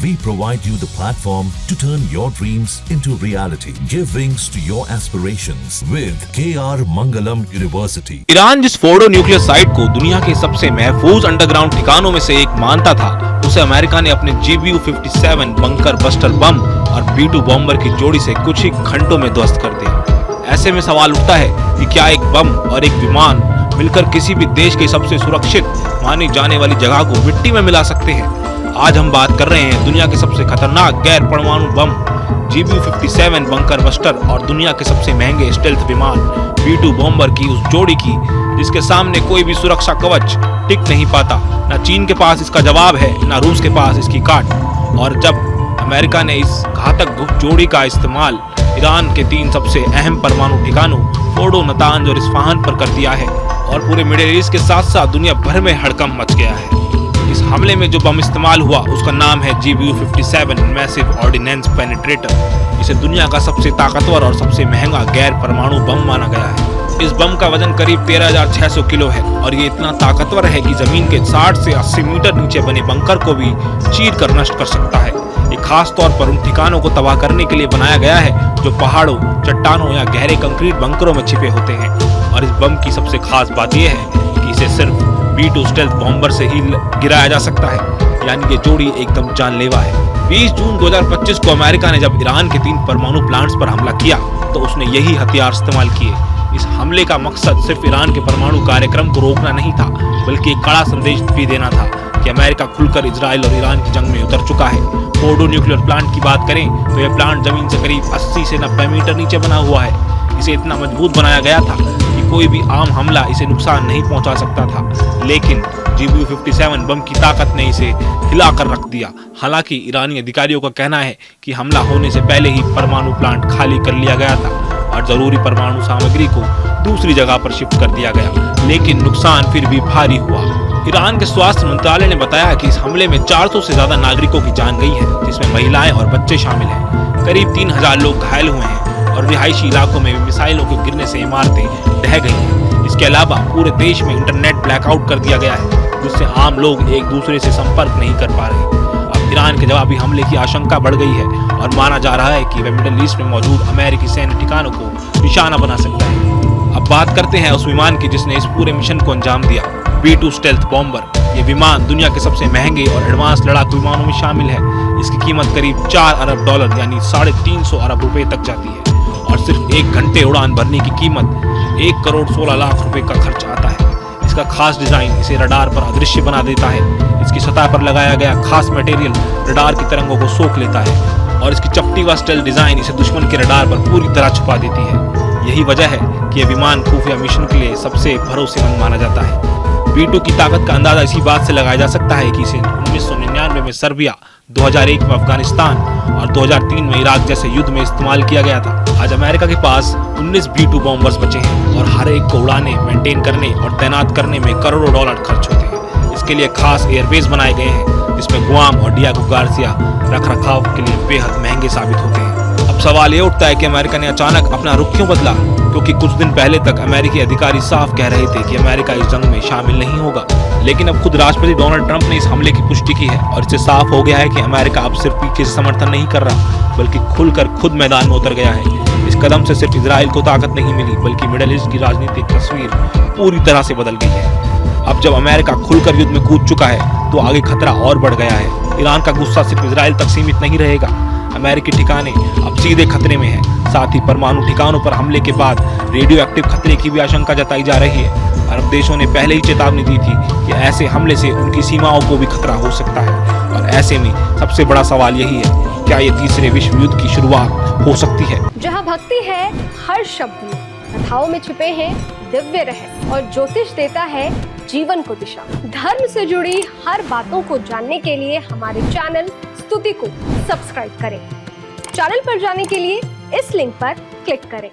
We provide you the platform to turn your dreams into reality. Give wings to your aspirations with KR Mangalam University. Iran जिस Fordow nuclear site को दुनिया के सबसे महफूज underground ठिकानों में से एक मानता था, उसे अमेरिका ने अपने GBU-57 बंकर बस्टर बम और B-2 बॉम्बर की जोड़ी से कुछ ही घंटों में ध्वस्त कर दिया। ऐसे में सवाल उठता है कि क्या एक बम और एक विमान मिलकर किसी भी देश की सबसे सुरक्षित मानी जाने वाली जगह को मिट्टी में मिला सकते हैं। आज हम बात कर रहे हैं दुनिया के सबसे खतरनाक गैर परमाणु बम GBU-57 बंकर बस्टर और दुनिया के सबसे महंगे स्टेल्थ विमान B-2 बॉम्बर की उस जोड़ी की, जिसके सामने कोई भी सुरक्षा कवच टिक नहीं पाता। न चीन के पास इसका जवाब है, न रूस के पास इसकी काट। और जब अमेरिका ने इस घातक गुप्त जोड़ी का इस्तेमाल ईरान के 3 सबसे अहम परमाणु ठिकानों फोर्डो, नतांज और इस्फहान पर कर दिया है और पूरे मिडिल ईस्ट के साथ साथ दुनिया भर में हड़कंप मच गया है। इस हमले में जो बम इस्तेमाल हुआ उसका नाम है GBU-57 मैसिव ऑर्डिनेंस पेनिट्रेटर। इसे दुनिया का सबसे ताकतवर और सबसे महंगा गैर परमाणु बम माना गया है। इस बम का वजन करीब 13,600 किलो है और ये इतना ताकतवर है कि जमीन के 60 से 80 मीटर नीचे बने बंकर को भी चीर कर नष्ट कर सकता है। ये खास तौर पर उन ठिकानों को तबाह करने के लिए बनाया गया है जो पहाड़ों, चट्टानों या गहरे कंक्रीट बंकरों में छिपे होते हैं। और इस बम की सबसे खास बात यह है कि इसे सिर्फ B-2 स्टेल्थ बॉम्बर से ही गिराया जा सकता है, यानी ये जोड़ी एकदम जानलेवा है। 20 जून 2025 को अमेरिका ने जब ईरान के 3 परमाणु प्लांट्स पर हमला किया तो उसने यही हथियार इस्तेमाल किए। इस हमले का मकसद सिर्फ ईरान के परमाणु कार्यक्रम को रोकना नहीं था, बल्कि एक कड़ा संदेश भी देना था कि अमेरिका खुलकर इजराइल और ईरान की जंग में उतर चुका है। फोर्डो न्यूक्लियर प्लांट की बात करें तो यह प्लांट जमीन से करीब 80 से 90 मीटर नीचे बना हुआ है। इसे इतना मजबूत बनाया गया था कि कोई भी आम हमला इसे नुकसान नहीं पहुंचा सकता था, लेकिन GBU-57 बम की ताकत ने इसे हिलाकर रख दिया। हालांकि ईरानी अधिकारियों का कहना है कि हमला होने से पहले ही परमाणु प्लांट खाली कर लिया गया था और जरूरी परमाणु सामग्री को दूसरी जगह पर शिफ्ट कर दिया गया, लेकिन नुकसान फिर भी भारी हुआ। ईरान के स्वास्थ्य मंत्रालय ने बताया कि इस हमले में 400 से ज्यादा नागरिकों की जान गई है, जिसमें महिलाएं और बच्चे शामिल हैं। करीब 3,000 लोग घायल हुए हैं और रिहायशी इलाकों में मिसाइलों के गिरने से इमारतें ढह गई हैं। इसके अलावा पूरे देश में इंटरनेट ब्लैकआउट कर दिया गया है, जिससे आम लोग एक दूसरे से संपर्क नहीं कर पा रहे। अब ईरान के जवाबी हमले की आशंका बढ़ गई है और माना जा रहा है कि वह मिडिल ईस्ट में मौजूद अमेरिकी सैन्य ठिकानों को निशाना बना सकता है। अब बात करते हैं उस विमान की जिसने इस पूरे मिशन को अंजाम दिया, B-2 स्टेल्थ बॉम्बर। ये विमान दुनिया के सबसे महंगे और एडवांस लड़ाकू विमानों में शामिल है। इसकी कीमत करीब $4 अरब यानी 350 अरब रुपए तक जाती है और सिर्फ 1 घंटे उड़ान भरने की कीमत 1 करोड़ 16 लाख रुपए का खर्च आता है। इसका खास डिजाइन इसे रडार पर अदृश्य बना देता है। इसकी सतह पर लगाया गया खास मटेरियल रडार की तरंगों को सोख लेता है और इसकी चपटी व स्टेल्थ डिजाइन इसे दुश्मन के रडार पर पूरी तरह छुपा देती है। यही वजह है कि यह विमान खुफिया मिशन के लिए सबसे भरोसेमंद माना जाता है। B-2 की ताकत का अंदाजा इसी बात से लगाया जा सकता है कि इसे 1999 में सर्बिया, 2001 में अफगानिस्तान और 2003 में इराक जैसे युद्ध में इस्तेमाल किया गया था। आज अमेरिका के पास 19 B-2 बॉम्बर्स बचे हैं और हर एक को उड़ाने, मेंटेन करने और तैनात करने में करोड़ों डॉलर खर्च होते हैं। इसके लिए खास एयरबेस बनाए गए हैं, जिसमें गुआम और डियागो गार्सिया रखरखाव के लिए बेहद महंगे साबित होते हैं। अब सवाल ये उठता है कि अमेरिका ने अचानक अपना रुख क्यों बदला, क्योंकि कुछ दिन पहले तक अमेरिकी अधिकारी साफ कह रहे थे कि अमेरिका इस जंग में शामिल नहीं होगा। लेकिन अब खुद राष्ट्रपति डोनाल्ड ट्रंप ने इस हमले की पुष्टि की है और इससे साफ हो गया है कि अमेरिका अब सिर्फ पीछे से समर्थन नहीं कर रहा, बल्कि खुलकर खुद मैदान में उतर गया है। इस कदम से सिर्फ इजराइल को ताकत नहीं मिली, बल्कि मिडिल ईस्ट की राजनीतिक तस्वीर पूरी तरह से बदल गई है। अब जब अमेरिका खुलकर युद्ध में कूद चुका है तो आगे खतरा और बढ़ गया है। ईरान का गुस्सा सिर्फ इजराइल तक सीमित नहीं रहेगा। अमेरिकी ठिकाने अब सीधे खतरे में हैं। साथ ही परमाणु ठिकानों पर हमले के बाद रेडियो एक्टिव खतरे की भी आशंका जताई जा रही है। अरब देशों ने पहले ही चेतावनी दी थी कि ऐसे हमले से उनकी सीमाओं को भी खतरा हो सकता है। और ऐसे में सबसे बड़ा सवाल यही है, क्या ये तीसरे विश्व युद्ध की शुरुआत हो सकती है? जहाँ भक्ति है हर शब्द में, कथाओं में छिपे हैं दिव्य रहस्य और ज्योतिष देता है जीवन को दिशा। धर्म से जुड़ी हर बातों को जानने के लिए हमारे चैनल स्तुति को सब्सक्राइब करें। चैनल पर जाने के लिए इस लिंक पर क्लिक करें।